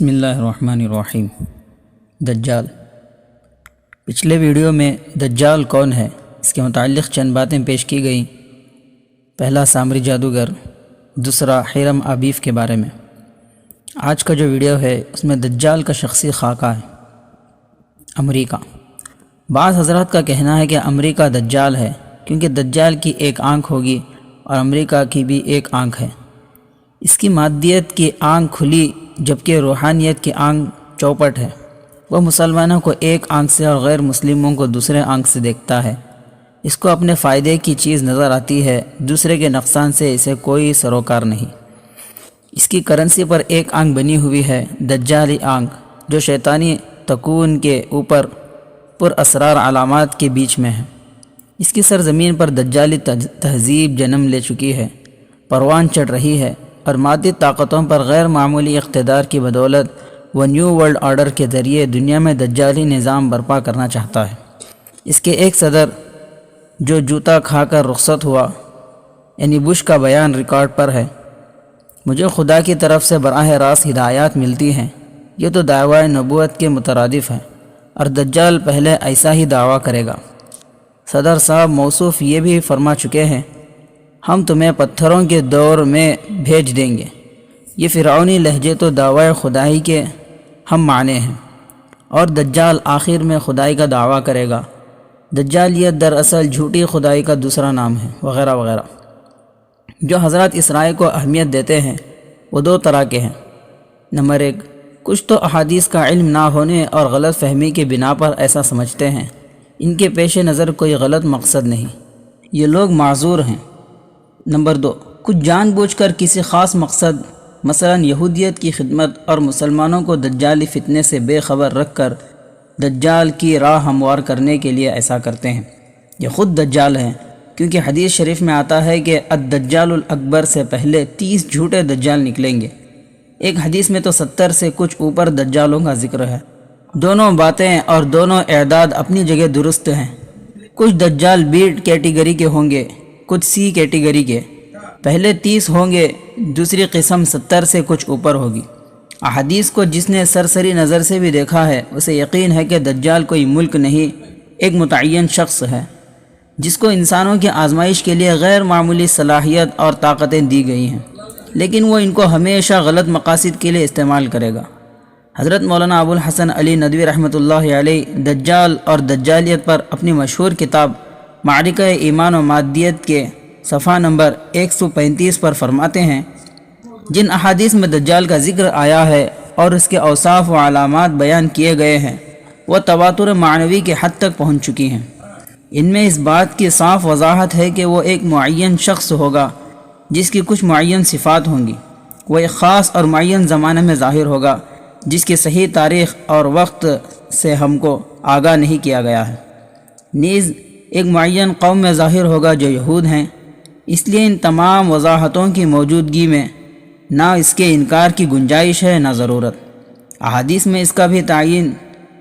بسم اللہ الرحمن الرحیم۔ دجال۔ پچھلے ویڈیو میں دجال کون ہے اس کے متعلق چند باتیں پیش کی گئیں۔ پہلا سامری جادوگر، دوسرا ہیرم ابیف کے بارے میں۔ آج کا جو ویڈیو ہے اس میں دجال کا شخصی خاکہ ہے۔ امریکہ۔ بعض حضرات کا کہنا ہے کہ امریکہ دجال ہے کیونکہ دجال کی ایک آنکھ ہوگی اور امریکہ کی بھی ایک آنکھ ہے۔ اس کی مادیت کی آنکھ کھلی جبکہ روحانیت کی آنکھ چوپٹ ہے۔ وہ مسلمانوں کو ایک آنکھ سے اور غیر مسلموں کو دوسرے آنکھ سے دیکھتا ہے۔ اس کو اپنے فائدے کی چیز نظر آتی ہے، دوسرے کے نقصان سے اسے کوئی سروکار نہیں۔ اس کی کرنسی پر ایک آنکھ بنی ہوئی ہے، دجالی آنکھ، جو شیطانی تکون کے اوپر پر اسرار علامات کے بیچ میں ہے۔ اس کی سرزمین پر دجالی تہذیب جنم لے چکی ہے، پروان چڑھ رہی ہے اور مادی طاقتوں پر غیر معمولی اقتدار کی بدولت وہ نیو ورلڈ آرڈر کے ذریعے دنیا میں دجالی نظام برپا کرنا چاہتا ہے۔ اس کے ایک صدر جو جوتا کھا کر رخصت ہوا، یعنی بش کا بیان ریکارڈ پر ہے: مجھے خدا کی طرف سے براہ راست ہدایات ملتی ہیں۔ یہ تو دعوی نبوت کے مترادف ہے اور دجال پہلے ایسا ہی دعویٰ کرے گا۔ صدر صاحب موصوف یہ بھی فرما چکے ہیں: ہم تمہیں پتھروں کے دور میں بھیج دیں گے۔ یہ فرعونی لہجے تو دعوی خدائی کے ہم معنی ہیں، اور دجال آخر میں خدائی کا دعویٰ کرے گا۔ دجالیت دراصل جھوٹی خدائی کا دوسرا نام ہے، وغیرہ وغیرہ۔ جو حضرات اس رائے کو اہمیت دیتے ہیں وہ دو طرح کے ہیں۔ نمبر ایک، کچھ تو احادیث کا علم نہ ہونے اور غلط فہمی کے بنا پر ایسا سمجھتے ہیں۔ ان کے پیش نظر کوئی غلط مقصد نہیں، یہ لوگ معذور ہیں۔ نمبر دو، کچھ جان بوجھ کر کسی خاص مقصد، مثلا یہودیت کی خدمت اور مسلمانوں کو دجالی فتنے سے بے خبر رکھ کر دجال کی راہ ہموار کرنے کے لیے ایسا کرتے ہیں۔ یہ خود دجال ہیں، کیونکہ حدیث شریف میں آتا ہے کہ الدجال الاکبر سے پہلے 30 جھوٹے دجال نکلیں گے۔ ایک حدیث میں تو 70 سے کچھ اوپر دجالوں کا ذکر ہے۔ دونوں باتیں اور دونوں اعداد اپنی جگہ درست ہیں۔ کچھ دجال بی کیٹیگری کے ہوں گے، کچھ سی کیٹیگری کے۔ پہلے 30 ہوں گے، دوسری قسم 70 سے کچھ اوپر ہوگی۔ احادیث کو جس نے سرسری نظر سے بھی دیکھا ہے اسے یقین ہے کہ دجال کوئی ملک نہیں، ایک متعین شخص ہے جس کو انسانوں کی آزمائش کے لیے غیر معمولی صلاحیت اور طاقتیں دی گئی ہیں، لیکن وہ ان کو ہمیشہ غلط مقاصد کے لیے استعمال کرے گا۔ حضرت مولانا ابو الحسن علی ندوی رحمۃ اللہ علیہ دجال اور دجالیت پر اپنی مشہور کتاب معرکہ ایمان و مادیت کے صفحہ نمبر 135 پر فرماتے ہیں: جن احادیث میں دجال کا ذکر آیا ہے اور اس کے اوصاف و علامات بیان کیے گئے ہیں وہ تواتر معنوی کے حد تک پہنچ چکی ہیں۔ ان میں اس بات کی صاف وضاحت ہے کہ وہ ایک معین شخص ہوگا جس کی کچھ معین صفات ہوں گی۔ وہ ایک خاص اور معین زمانے میں ظاہر ہوگا جس کی صحیح تاریخ اور وقت سے ہم کو آگاہ نہیں کیا گیا ہے۔ نیز ایک معین قوم میں ظاہر ہوگا جو یہود ہیں۔ اس لیے ان تمام وضاحتوں کی موجودگی میں نہ اس کے انکار کی گنجائش ہے نہ ضرورت۔ احادیث میں اس کا بھی تعین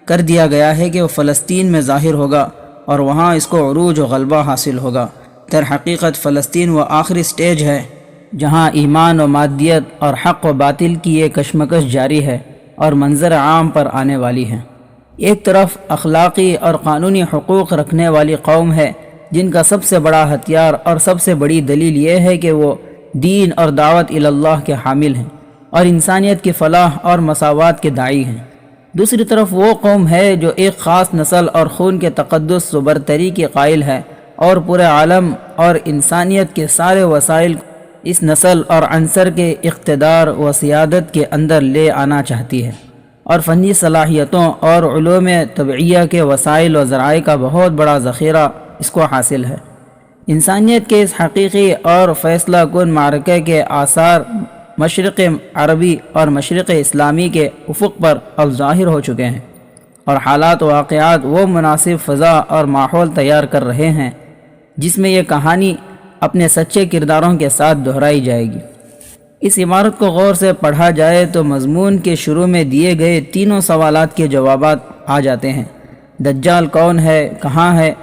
کر دیا گیا ہے کہ وہ فلسطین میں ظاہر ہوگا اور وہاں اس کو عروج و غلبہ حاصل ہوگا۔ در حقیقت فلسطین وہ آخری سٹیج ہے جہاں ایمان و مادیت اور حق و باطل کی یہ کشمکش جاری ہے اور منظر عام پر آنے والی ہے۔ ایک طرف اخلاقی اور قانونی حقوق رکھنے والی قوم ہے جن کا سب سے بڑا ہتھیار اور سب سے بڑی دلیل یہ ہے کہ وہ دین اور دعوت اللہ کے حامل ہیں اور انسانیت کی فلاح اور مساوات کے داعی ہیں۔ دوسری طرف وہ قوم ہے جو ایک خاص نسل اور خون کے تقدس و برتری کی قائل ہے اور پورے عالم اور انسانیت کے سارے وسائل اس نسل اور عنصر کے اقتدار و سیادت کے اندر لے آنا چاہتی ہے، اور فنی صلاحیتوں اور علوم طبعیہ کے وسائل و ذرائع کا بہت بڑا ذخیرہ اس کو حاصل ہے۔ انسانیت کے اس حقیقی اور فیصلہ کن معرکے کے آثار مشرق عربی اور مشرق اسلامی کے افق پر اب ظاہر ہو چکے ہیں، اور حالات و واقعات وہ مناسب فضا اور ماحول تیار کر رہے ہیں جس میں یہ کہانی اپنے سچے کرداروں کے ساتھ دہرائی جائے گی۔ اس عبارت کو غور سے پڑھا جائے تو مضمون کے شروع میں دیے گئے تینوں سوالات کے جوابات آ جاتے ہیں: دجال کون ہے، کہاں ہے،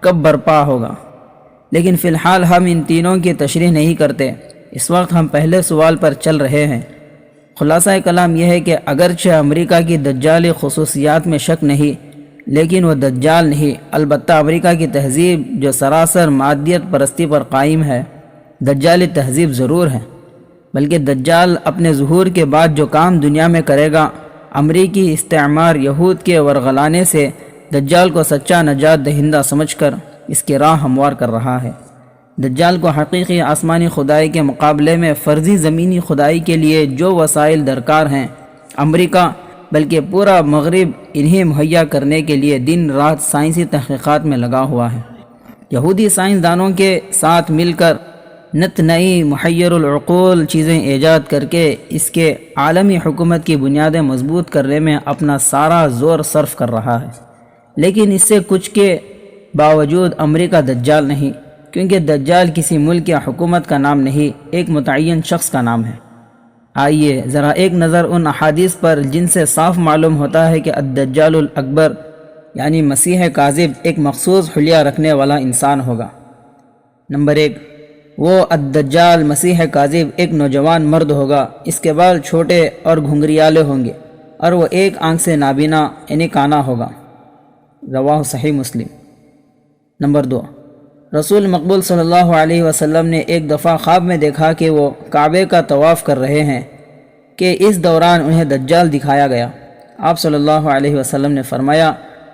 کب برپا ہوگا؟ لیکن فی الحال ہم ان تینوں کی تشریح نہیں کرتے۔ اس وقت ہم پہلے سوال پر چل رہے ہیں: خلاصہ کلام یہ ہے کہ اگرچہ امریکہ کی دجالی خصوصیات میں شک نہیں، لیکن وہ دجال نہیں، البتہ امریکہ کی تہذیب جو سراسر مادیت پرستی پر قائم ہے دجالی تہذیب ضرور ہے، بلکہ دجال اپنے ظہور کے بعد جو کام دنیا میں کرے گا، امریکی استعمار یہود کے ورغلانے سے دجال کو سچا نجات دہندہ سمجھ کر اس کی راہ ہموار کر رہا ہے۔ دجال کو حقیقی آسمانی خدائی کے مقابلے میں فرضی زمینی خدائی کے لیے جو وسائل درکار ہیں، امریکہ بلکہ پورا مغرب انہیں مہیا کرنے کے لیے دن رات سائنسی تحقیقات میں لگا ہوا ہے۔ یہودی سائنسدانوں کے ساتھ مل کر نت نئی محیر العقول چیزیں ایجاد کر کے اس کے عالمی حکومت کی بنیادیں مضبوط کرنے میں اپنا سارا زور صرف کر رہا ہے، لیکن اس سے کچھ کے باوجود امریکہ دجال نہیں، کیونکہ دجال کسی ملک یا حکومت کا نام نہیں، ایک متعین شخص کا نام ہے۔ آئیے ذرا ایک نظر ان احادیث پر جن سے صاف معلوم ہوتا ہے کہ الدجال الاکبر یعنی مسیح کاذب ایک مخصوص حلیہ رکھنے والا انسان ہوگا۔ نمبر 1، وہ الدجال مسیح کاذب ایک نوجوان مرد ہوگا، اس کے بال چھوٹے اور گھنگریالے ہوں گے، اور وہ ایک آنکھ سے نابینا یعنی کانا ہوگا۔ رواہ صحیح مسلم۔ نمبر 2، رسول مقبول صلی اللہ علیہ وسلم نے ایک دفعہ خواب میں دیکھا کہ وہ کعبے کا طواف کر رہے ہیں کہ اس دوران انہیں دجال دکھایا گیا۔ آپ صلی اللہ علیہ وسلم نے فرمایا،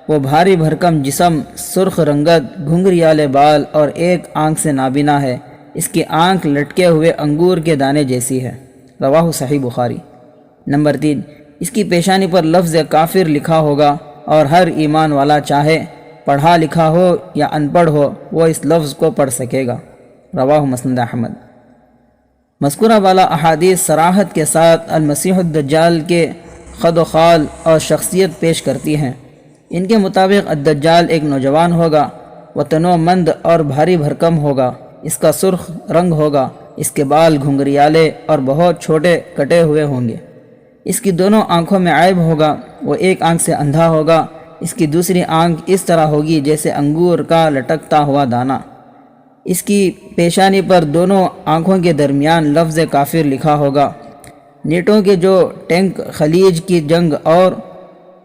وہ بھاری بھرکم جسم، سرخ رنگت، گھنگریالے بال اور ایک آنکھ سے نابینا ہے، اس کی آنکھ لٹکے ہوئے انگور کے دانے جیسی ہے۔ رواہ صحیح بخاری۔ نمبر 3، اس کی پیشانی پر لفظ کافر لکھا ہوگا، اور ہر ایمان والا چاہے پڑھا لکھا ہو یا ان پڑھ ہو وہ اس لفظ کو پڑھ سکے گا۔ رواہ مسند احمد۔ مذکورہ والا احادیث صراحت کے ساتھ المسیح الدجال کے خد و خال اور شخصیت پیش کرتی ہیں۔ ان کے مطابق الدجال ایک نوجوان ہوگا، وہ تنو مند اور بھاری بھرکم ہوگا، اس کا سرخ رنگ ہوگا، اس کے بال گھنگریالے اور بہت چھوٹے کٹے ہوئے ہوں گے، اس کی دونوں آنکھوں میں عیب ہوگا، وہ ایک آنکھ سے اندھا ہوگا، اس کی دوسری آنکھ اس طرح ہوگی جیسے انگور کا لٹکتا ہوا دانہ، اس کی پیشانی پر دونوں آنکھوں کے درمیان لفظ کافر لکھا ہوگا۔ نیٹوں کے جو ٹینک خلیج کی جنگ اور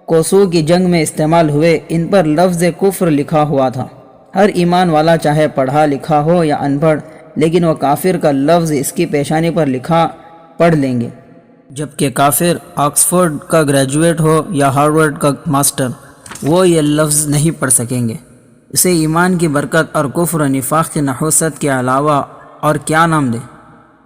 کوسو کی جنگ میں استعمال ہوئے، ان پر لفظ کفر لکھا ہوا تھا۔ ہر ایمان والا چاہے پڑھا لکھا ہو یا ان پڑھ، لیکن وہ کافر کا لفظ اس کی پیشانی پر لکھا پڑھ لیں گے، جبکہ کافر آکسفورڈ کا گریجویٹ ہو یا ہارورڈ کا ماسٹر، وہ یہ لفظ نہیں پڑھ سکیں گے۔ اسے ایمان کی برکت اور کفر و نفاق کی نحوست کے علاوہ اور کیا نام دے؟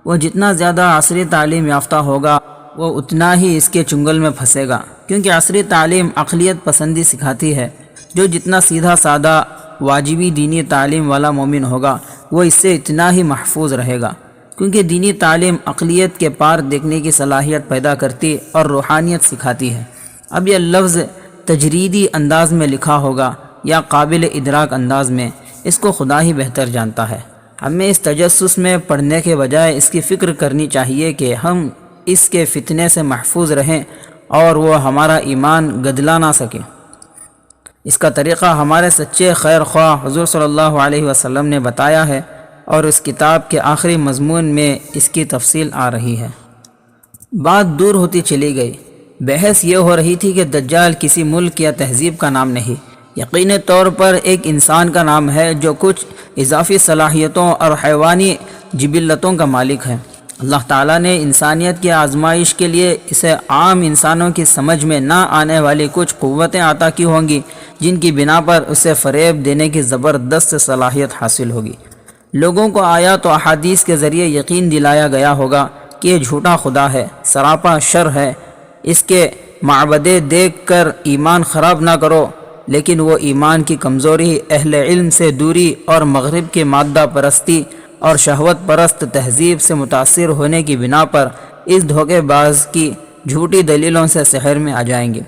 وہ جتنا زیادہ عصری تعلیم یافتہ ہوگا وہ اتنا ہی اس کے چنگل میں پھنسے گا، کیونکہ عصری تعلیم عقلیت پسندی سکھاتی ہے۔ جو جتنا سیدھا سادہ واجبی دینی تعلیم والا مومن ہوگا وہ اس سے اتنا ہی محفوظ رہے گا، کیونکہ دینی تعلیم عقلیت کے پار دیکھنے کی صلاحیت پیدا کرتی اور روحانیت سکھاتی ہے۔ اب یہ لفظ تجریدی انداز میں لکھا ہوگا یا قابل ادراک انداز میں، اس کو خدا ہی بہتر جانتا ہے۔ ہمیں اس تجسس میں پڑھنے کے بجائے اس کی فکر کرنی چاہیے کہ ہم اس کے فتنے سے محفوظ رہیں اور وہ ہمارا ایمان گدلا نہ سکے۔ اس کا طریقہ ہمارے سچے خیر خواہ حضور صلی اللہ علیہ وسلم نے بتایا ہے، اور اس کتاب کے آخری مضمون میں اس کی تفصیل آ رہی ہے۔ بات دور ہوتی چلی گئی، بحث یہ ہو رہی تھی کہ دجال کسی ملک یا تہذیب کا نام نہیں، یقینی طور پر ایک انسان کا نام ہے جو کچھ اضافی صلاحیتوں اور حیوانی جبلتوں کا مالک ہے۔ اللہ تعالیٰ نے انسانیت کی آزمائش کے لیے اسے عام انسانوں کی سمجھ میں نہ آنے والی کچھ قوتیں عطا کی ہوں گی، جن کی بنا پر اسے فریب دینے کی زبردست صلاحیت حاصل ہوگی۔ لوگوں کو آیات و احادیث کے ذریعے یقین دلایا گیا ہوگا کہ یہ جھوٹا خدا ہے، سراپا شر ہے، اس کے معبدے دیکھ کر ایمان خراب نہ کرو، لیکن وہ ایمان کی کمزوری، اہل علم سے دوری اور مغرب کی مادہ پرستی اور شہوت پرست تہذیب سے متاثر ہونے کی بنا پر اس دھوکے باز کی جھوٹی دلیلوں سے سحر میں آ جائیں گے۔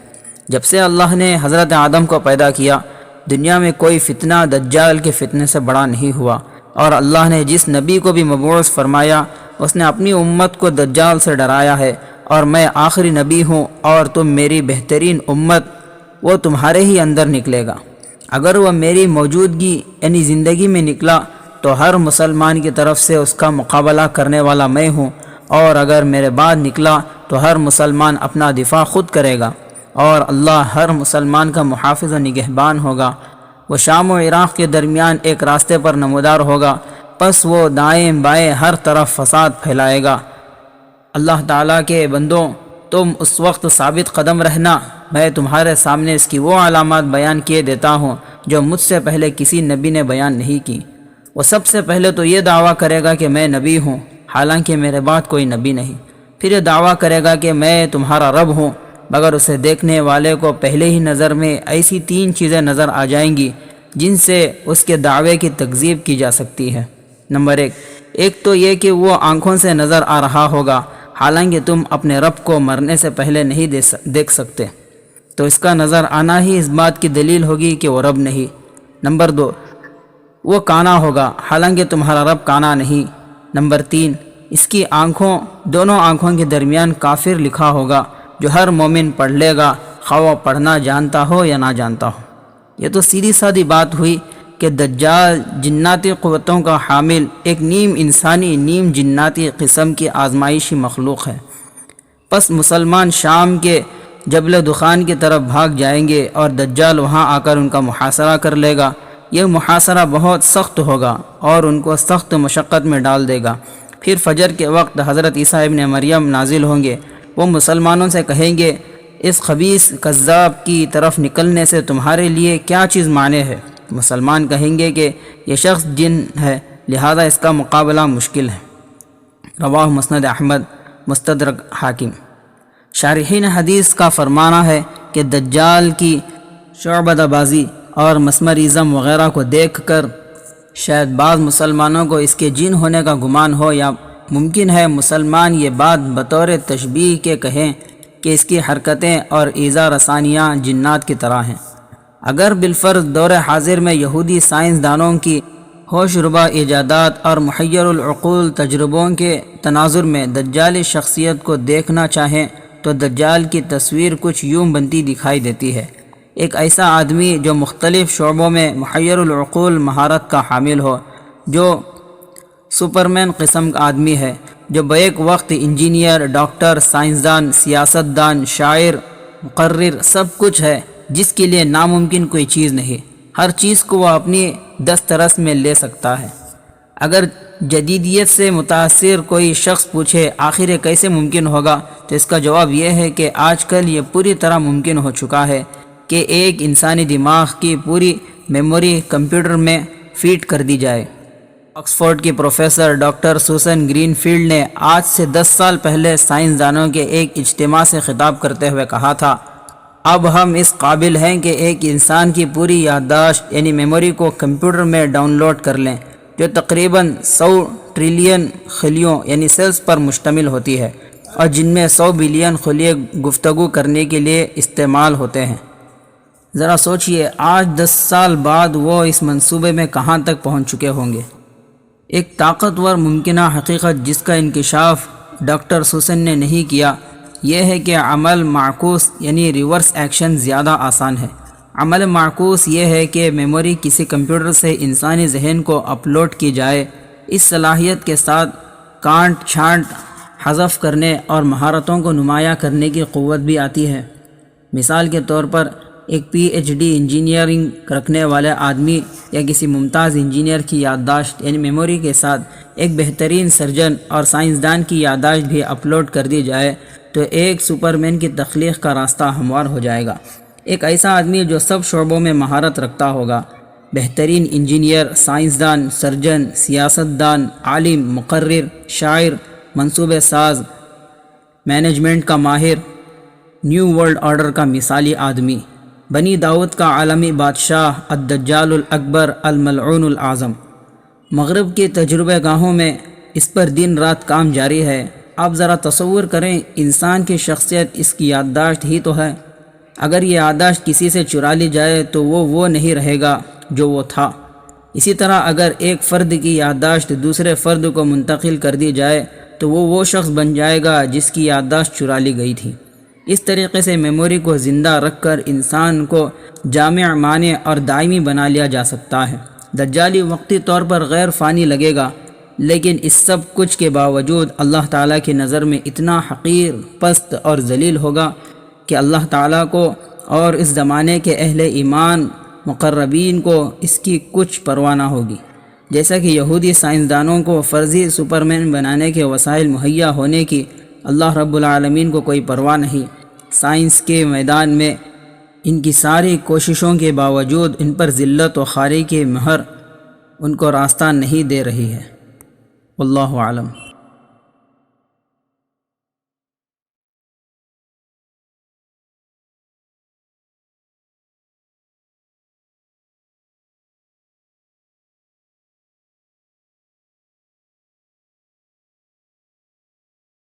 جب سے اللہ نے حضرت آدم کو پیدا کیا، دنیا میں کوئی فتنہ دجال کے فتنے سے بڑا نہیں ہوا، اور اللہ نے جس نبی کو بھی مبعوث فرمایا اس نے اپنی امت کو دجال سے ڈرایا ہے، اور میں آخری نبی ہوں اور تم میری بہترین امت، وہ تمہارے ہی اندر نکلے گا۔ اگر وہ میری موجودگی یعنی زندگی میں نکلا تو ہر مسلمان کی طرف سے اس کا مقابلہ کرنے والا میں ہوں، اور اگر میرے بعد نکلا تو ہر مسلمان اپنا دفاع خود کرے گا، اور اللہ ہر مسلمان کا محافظ و نگہبان ہوگا۔ وہ شام و عراق کے درمیان ایک راستے پر نمودار ہوگا، پس وہ دائیں بائیں ہر طرف فساد پھیلائے گا۔ اللہ تعالیٰ کے بندوں، تم اس وقت ثابت قدم رہنا، میں تمہارے سامنے اس کی وہ علامات بیان کیے دیتا ہوں جو مجھ سے پہلے کسی نبی نے بیان نہیں کی۔ وہ سب سے پہلے تو یہ دعویٰ کرے گا کہ میں نبی ہوں، حالانکہ میرے بعد کوئی نبی نہیں۔ پھر یہ دعویٰ کرے گا کہ میں تمہارا رب ہوں، مگر اسے دیکھنے والے کو پہلے ہی نظر میں ایسی 3 چیزیں نظر آ جائیں گی جن سے اس کے دعوے کی تکذیب کی جا سکتی ہے۔ نمبر 1، ایک تو یہ کہ وہ آنکھوں سے نظر آ رہا ہوگا، حالانکہ تم اپنے رب کو مرنے سے پہلے نہیں دیکھ سکتے، تو اس کا نظر آنا ہی اس بات کی دلیل ہوگی کہ وہ رب نہیں۔ نمبر 2، وہ کانا ہوگا، حالانکہ تمہارا رب کانا نہیں۔ نمبر 3، اس کی دونوں آنکھوں کے درمیان کافر لکھا ہوگا، جو ہر مومن پڑھ لے گا، خواہ وہ پڑھنا جانتا ہو یا نہ جانتا ہو۔ یہ تو سیدھی سادی بات ہوئی کہ دجال جناتی قوتوں کا حامل ایک نیم انسانی نیم جناتی قسم کی آزمائشی مخلوق ہے۔ پس مسلمان شام کے جبل دخان کی طرف بھاگ جائیں گے اور دجال وہاں آ کر ان کا محاصرہ کر لے گا۔ یہ محاصرہ بہت سخت ہوگا اور ان کو سخت مشقت میں ڈال دے گا۔ پھر فجر کے وقت حضرت عیسیٰ ابن مریم نازل ہوں گے۔ وہ مسلمانوں سے کہیں گے، اس خبیث کذاب کی طرف نکلنے سے تمہارے لیے کیا چیز مانے ہے؟ مسلمان کہیں گے کہ یہ شخص جن ہے، لہذا اس کا مقابلہ مشکل ہے۔ رواہ مسند احمد، مستدرک حاکم۔ شارحین حدیث کا فرمانا ہے کہ دجال کی شعبدہ بازی اور مسمریزم وغیرہ کو دیکھ کر شاید بعض مسلمانوں کو اس کے جن ہونے کا گمان ہو، یا ممکن ہے مسلمان یہ بات بطور تشبیہ کے کہیں کہ اس کی حرکتیں اور ایذا رسانیاں جنات کی طرح ہیں۔ اگر بالفرض دور حاضر میں یہودی سائنسدانوں کی ہوش ربا ایجادات اور محیر العقول تجربوں کے تناظر میں دجالی شخصیت کو دیکھنا چاہیں تو دجال کی تصویر کچھ یوں بنتی دکھائی دیتی ہے۔ ایک ایسا آدمی جو مختلف شعبوں میں محیر العقول مہارت کا حامل ہو، جو سپرمین قسم کا آدمی ہے، جو بیک وقت انجینئر، ڈاکٹر، سائنسدان، سیاستدان، شاعر، مقرر سب کچھ ہے، جس کے لیے ناممکن کوئی چیز نہیں۔ ہر چیز کو وہ اپنی دسترس میں لے سکتا ہے۔ اگر جدیدیت سے متاثر کوئی شخص پوچھے آخر یہ کیسے ممکن ہوگا، تو اس کا جواب یہ ہے کہ آج کل یہ پوری طرح ممکن ہو چکا ہے کہ ایک انسانی دماغ کی پوری میموری کمپیوٹر میں فیڈ کر دی جائے۔ آکسفورڈ کی پروفیسر ڈاکٹر سوسن گرین فیلڈ نے آج سے 10 سال پہلے سائنسدانوں کے ایک اجتماع سے خطاب کرتے ہوئے کہا تھا، اب ہم اس قابل ہیں کہ ایک انسان کی پوری یادداشت یعنی میموری کو کمپیوٹر میں ڈاؤن لوڈ کر لیں، جو تقریباً 100 ٹریلین خلیوں یعنی سیلز پر مشتمل ہوتی ہے، اور جن میں 100 بلین خلیے گفتگو کرنے کے لیے استعمال ہوتے ہیں۔ ذرا سوچئے آج 10 سال بعد وہ اس منصوبے میں کہاں تک پہنچ چکے ہوں گے۔ ایک طاقتور ممکنہ حقیقت جس کا انکشاف ڈاکٹر سوسن نے نہیں کیا، یہ ہے کہ عمل معکوس یعنی ریورس ایکشن زیادہ آسان ہے۔ عمل معکوس یہ ہے کہ میموری کسی کمپیوٹر سے انسانی ذہن کو اپلوڈ کی جائے۔ اس صلاحیت کے ساتھ کانٹ چھانٹ حذف کرنے اور مہارتوں کو نمایاں کرنے کی قوت بھی آتی ہے۔ مثال کے طور پر ایک پی ایچ ڈی انجینئرنگ رکھنے والے آدمی یا کسی ممتاز انجینئر کی یادداشت یعنی میموری کے ساتھ ایک بہترین سرجن اور سائنسدان کی یادداشت بھی اپلوڈ کر دی جائے تو ایک سپرمین کی تخلیق کا راستہ ہموار ہو جائے گا۔ ایک ایسا آدمی جو سب شعبوں میں مہارت رکھتا ہوگا، بہترین انجینئر، سائنسدان، سرجن، سیاستدان، عالم، مقرر، شاعر، منصوبے ساز، مینجمنٹ کا ماہر، نیو ورلڈ آرڈر کا مثالی آدمی، بنی داؤد کا عالمی بادشاہ، الدجال الاکبر، الملعون الاعظم۔ مغرب کے تجربہ گاہوں میں اس پر دن رات کام جاری ہے۔ آپ ذرا تصور کریں، انسان کی شخصیت اس کی یادداشت ہی تو ہے۔ اگر یہ یادداشت کسی سے چرا لی جائے تو وہ نہیں رہے گا جو وہ تھا۔ اسی طرح اگر ایک فرد کی یادداشت دوسرے فرد کو منتقل کر دی جائے تو وہ شخص بن جائے گا جس کی یادداشت چرا لی گئی تھی۔ اس طریقے سے میموری کو زندہ رکھ کر انسان کو جامع، مانع اور دائمی بنا لیا جا سکتا ہے۔ دجالی وقتی طور پر غیر فانی لگے گا، لیکن اس سب کچھ کے باوجود اللہ تعالیٰ کی نظر میں اتنا حقیر، پست اور ذلیل ہوگا کہ اللہ تعالیٰ کو اور اس زمانے کے اہل ایمان مقربین کو اس کی کچھ پرواہ نہ ہوگی۔ جیسا کہ یہودی سائنسدانوں کو فرضی سپرمین بنانے کے وسائل مہیا ہونے کی اللہ رب العالمین کو کوئی پرواہ نہیں، سائنس کے میدان میں ان کی ساری کوششوں کے باوجود ان پر ذلت و خواری کی مہر ان کو راستہ نہیں دے رہی ہے۔ واللہ اعلم۔